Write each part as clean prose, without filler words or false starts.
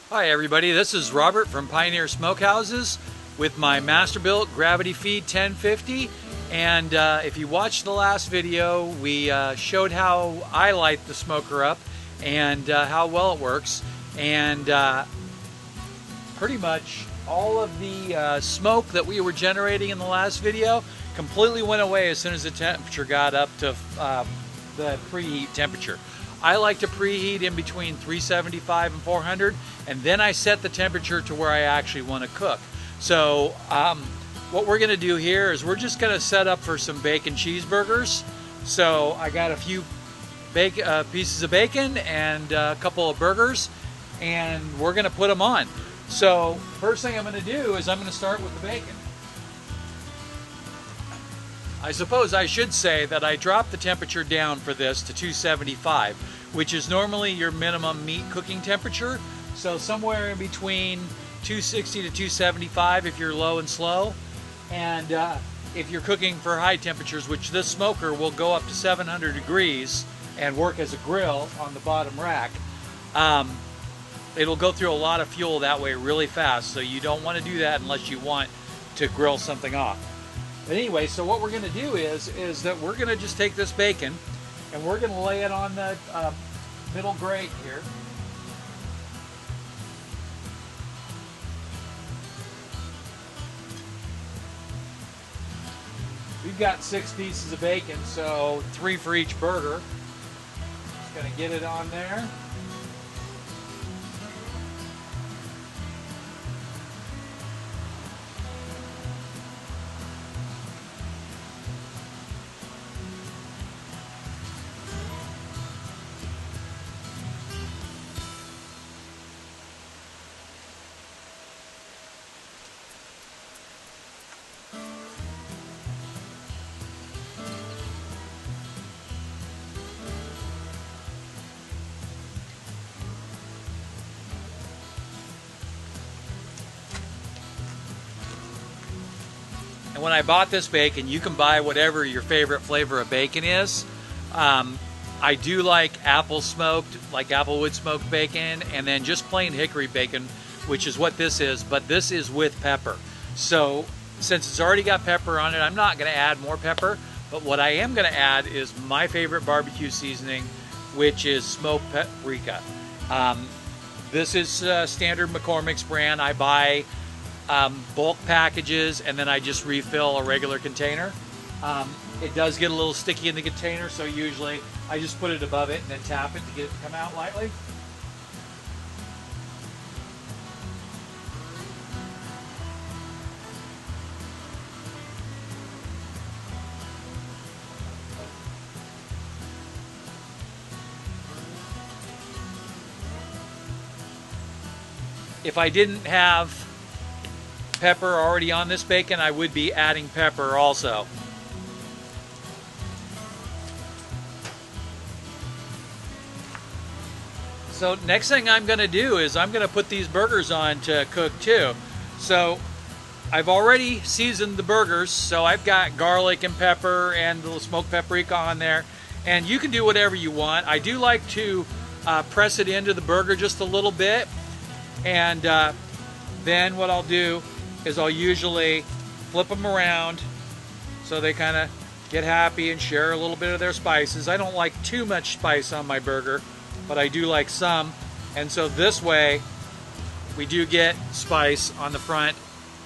Hi everybody, this is Robert from Pioneer Smokehouses with my Masterbuilt Gravity Feed 1050. And if you watched the last video, we showed how I light the smoker up and how well it works. And pretty much all of the smoke that we were generating in the last video completely went away as soon as the temperature got up to the preheat temperature. I like to preheat in between 375 and 400, and then I set the temperature to where I actually want to cook. So what we're going to do here is we're just going to set up for some bacon cheeseburgers. So I got a few pieces of bacon and a couple of burgers, and we're going to put them on. So first thing I'm going to do is I'm going to start with the bacon. I suppose I should say that I dropped the temperature down for this to 275, which is normally your minimum meat cooking temperature. So somewhere in between 260 to 275 if you're low and slow. And if you're cooking for high temperatures, which this smoker will go up to 700 degrees and work as a grill on the bottom rack, it'll go through a lot of fuel that way really fast. So you don't want to do that unless you want to grill something off. But anyway, so what we're going to do is that we're going to just take this bacon and we're going to lay it on the middle grate here. We've got 6 pieces of bacon, so 3 for each burger. Just going to get it on there. And when I bought this bacon, you can buy whatever your favorite flavor of bacon is. I do like apple smoked, like applewood smoked bacon, and then just plain hickory bacon, which is what this is, but this is with pepper. So since it's already got pepper on it, I'm not going to add more pepper, but what I am going to add is my favorite barbecue seasoning, which is smoked paprika. This is standard McCormick's brand. I buy bulk packages and then I just refill a regular container. It does get a little sticky in the container, so usually I just put it above it and then tap it to get it to come out lightly. If I didn't have pepper already on this bacon, I would be adding pepper also. So next thing I'm going to do is I'm going to put these burgers on to cook too. So I've already seasoned the burgers, so I've got garlic and pepper and the smoked paprika on there, and you can do whatever you want. I do like to press it into the burger just a little bit, and then what I'll do is I'll usually flip them around so they kind of get happy and share a little bit of their spices. I don't like too much spice on my burger, but I do like some. And so this way we do get spice on the front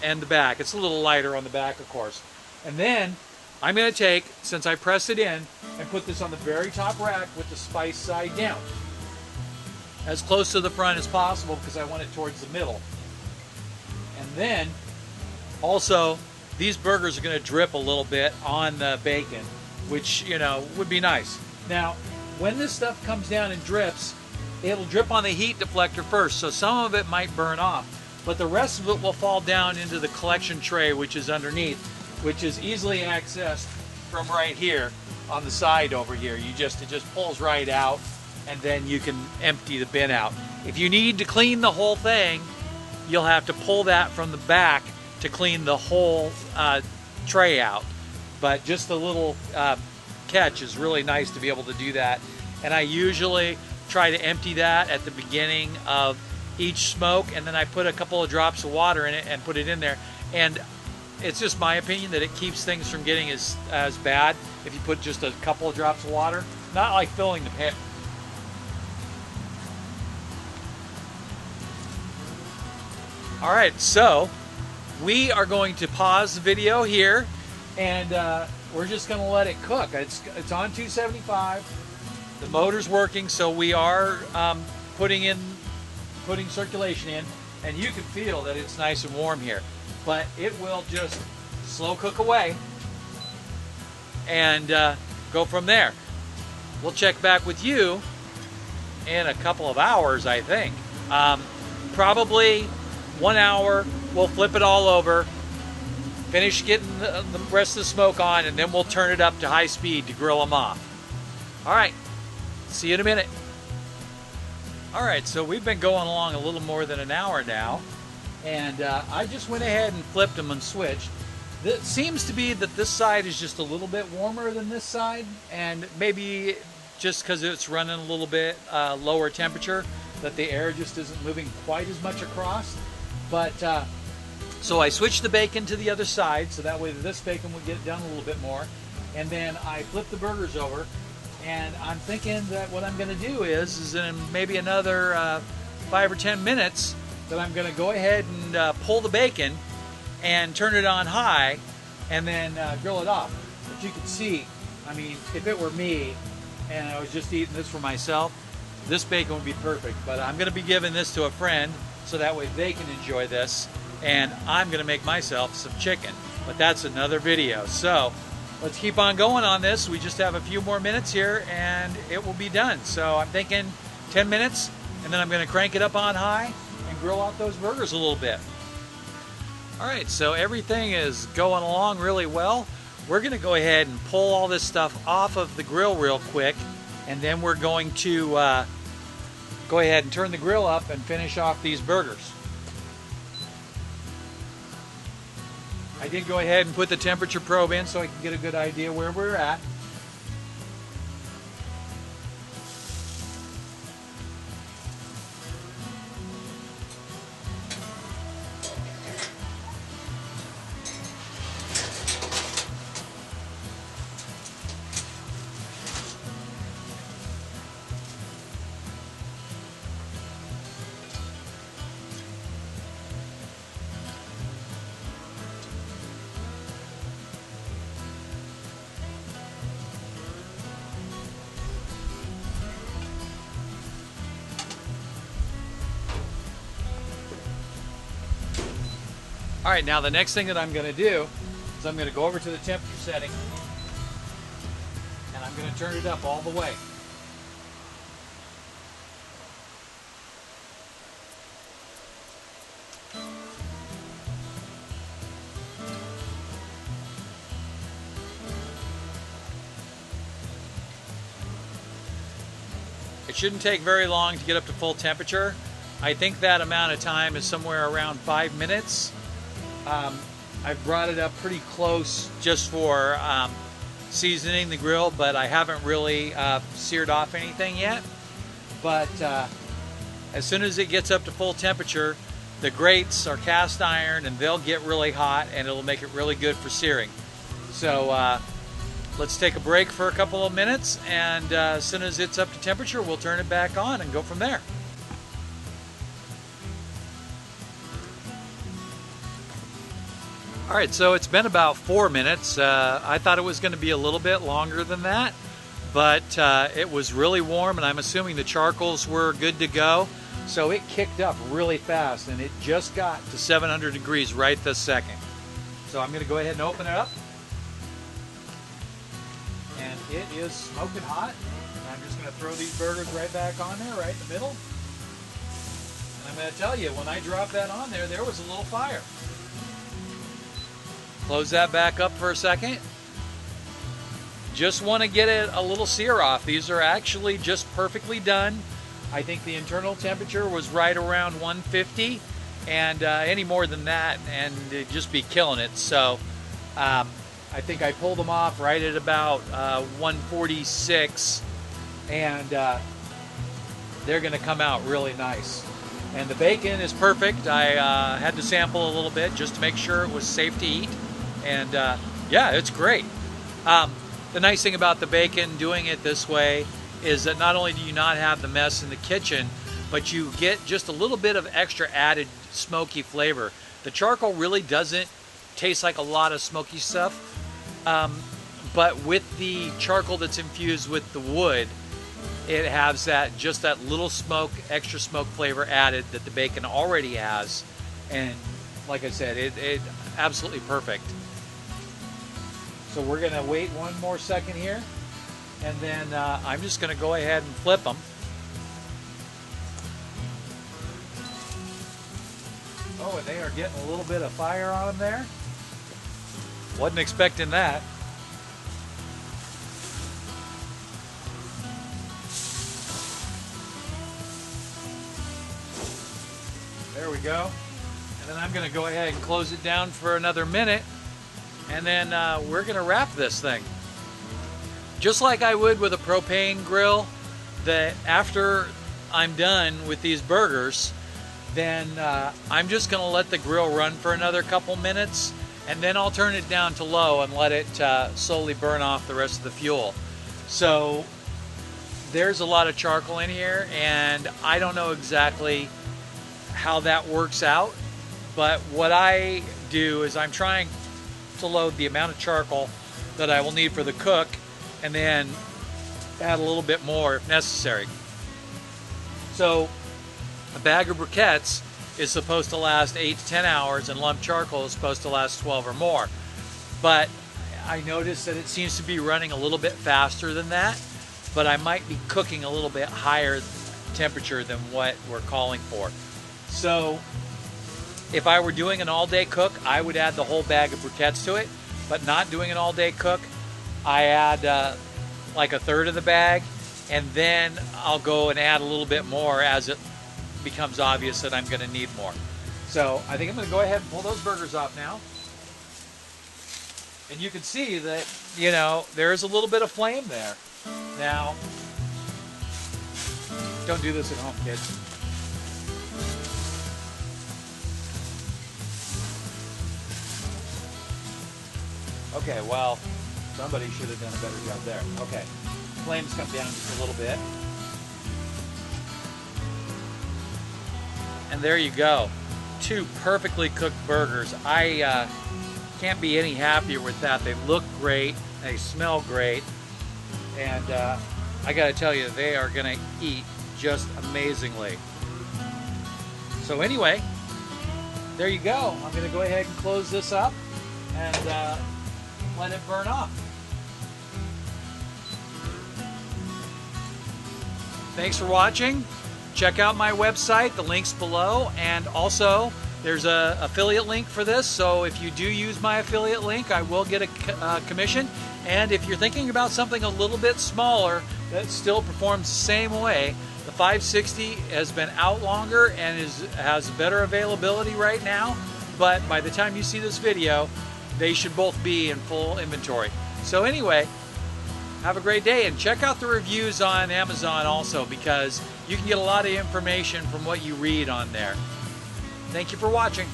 and the back. It's a little lighter on the back, of course. And then I'm going to take, since I pressed it in, and put this on the very top rack with the spice side down, as close to the front as possible because I want it towards the middle. And then also, these burgers are going to drip a little bit on the bacon, which, you know, would be nice. Now, when this stuff comes down and drips, it'll drip on the heat deflector first, so some of it might burn off, but the rest of it will fall down into the collection tray, which is underneath, which is easily accessed from right here on the side over here. It just pulls right out, and then you can empty the bin out. If you need to clean the whole thing, you'll have to pull that from the back to clean the whole tray out. But just a little catch is really nice to be able to do that. And I usually try to empty that at the beginning of each smoke, and then I put a couple of drops of water in it and put it in there. And it's just my opinion that it keeps things from getting as bad if you put just a couple of drops of water. Not like filling the pan. All right, so we are going to pause the video here, and we're just going to let it cook. It's on 275. The motor's working, so we are putting circulation in, and you can feel that it's nice and warm here. But it will just slow cook away and go from there. We'll check back with you in a couple of hours, I think. Probably 1 hour. We'll flip it all over, finish getting the rest of the smoke on, and then we'll turn it up to high speed to grill them off. All right, see you in a minute. All right, so we've been going along a little more than an hour now, and I just went ahead and flipped them and switched. It seems to be that this side is just a little bit warmer than this side, and maybe just because it's running a little bit lower temperature, that the air just isn't moving quite as much across. But so I switched the bacon to the other side, so that way this bacon would get done a little bit more. And then I flipped the burgers over, and I'm thinking that what I'm going to do is in maybe another 5 or 10 minutes that I'm going to go ahead and pull the bacon and turn it on high, and then grill it off. But you can see, I mean, if it were me and I was just eating this for myself, this bacon would be perfect. But I'm going to be giving this to a friend, so that way they can enjoy this, and I'm going to make myself some chicken. But that's another video. So let's keep on going on this. We just have a few more minutes here and it will be done. So I'm thinking 10 minutes, and then I'm going to crank it up on high and grill out those burgers a little bit. All right, so everything is going along really well. We're going to go ahead and pull all this stuff off of the grill real quick, and then we're going to go ahead and turn the grill up and finish off these burgers. I did go ahead and put the temperature probe in so I can get a good idea where we're at. All right, now the next thing that I'm going to do is I'm going to go over to the temperature setting, and I'm going to turn it up all the way. It shouldn't take very long to get up to full temperature. I think that amount of time is somewhere around 5 minutes. I've brought it up pretty close just for seasoning the grill, but I haven't really seared off anything yet. But as soon as it gets up to full temperature, the grates are cast iron and they'll get really hot, and it'll make it really good for searing. So let's take a break for a couple of minutes, and as soon as it's up to temperature, we'll turn it back on and go from there. All right, so it's been about 4 minutes. I thought it was going to be a little bit longer than that, but it was really warm, and I'm assuming the charcoals were good to go. So it kicked up really fast, and it just got to 700 degrees right this second. So I'm going to go ahead and open it up. And it is smoking hot. And I'm just going to throw these burgers right back on there, right in the middle. And I'm going to tell you, when I dropped that on there, there was a little fire. Close that back up for a second. Just want to get it a little sear off. These are actually just perfectly done. I think the internal temperature was right around 150, and any more than that and it'd just be killing it. So I think I pulled them off right at about 146, and they're going to come out really nice. And the bacon is perfect. I had to sample a little bit just to make sure it was safe to eat. And yeah, it's great. The nice thing about the bacon doing it this way is that not only do you not have the mess in the kitchen, but you get just a little bit of extra added smoky flavor. The charcoal really doesn't taste like a lot of smoky stuff, but with the charcoal that's infused with the wood, it has that just that little smoke, extra smoke flavor added that the bacon already has. And like I said, it absolutely perfect. So we're gonna wait one more second here, and then I'm just gonna go ahead and flip them. Oh, and they are getting a little bit of fire on them there. Wasn't expecting that. There we go. And then I'm going to go ahead and close it down for another minute, and then we're going to wrap this thing. Just like I would with a propane grill, that after I'm done with these burgers, then I'm just going to let the grill run for another couple minutes, and then I'll turn it down to low and let it slowly burn off the rest of the fuel. So there's a lot of charcoal in here, and I don't know exactly how that works out, but what I do is I'm trying to load the amount of charcoal that I will need for the cook, and then add a little bit more if necessary. So a bag of briquettes is supposed to last 8 to 10 hours, and lump charcoal is supposed to last 12 or more. But I noticed that it seems to be running a little bit faster than that, but I might be cooking a little bit higher temperature than what we're calling for. So if I were doing an all-day cook, I would add the whole bag of briquettes to it, but not doing an all-day cook, I add like a third of the bag, and then I'll go and add a little bit more as it becomes obvious that I'm going to need more. So I think I'm going to go ahead and pull those burgers off now. And you can see that, you know, there is a little bit of flame there. Now, don't do this at home, kids. Okay, well, somebody should have done a better job there. Okay, flames come down just a little bit. And there you go. 2 perfectly cooked burgers. I can't be any happier with that. They look great, they smell great, and I gotta tell you, they are gonna eat just amazingly. So anyway, there you go. I'm gonna go ahead and close this up and let it burn off. Thanks for watching. Check out my website, the link's below, and also there's an affiliate link for this, so if you do use my affiliate link, I will get a commission. And if you're thinking about something a little bit smaller that still performs the same way, the 560 has been out longer and has better availability right now, but by the time you see this video, they should both be in full inventory. So anyway, have a great day, and check out the reviews on Amazon also, because you can get a lot of information from what you read on there. Thank you for watching.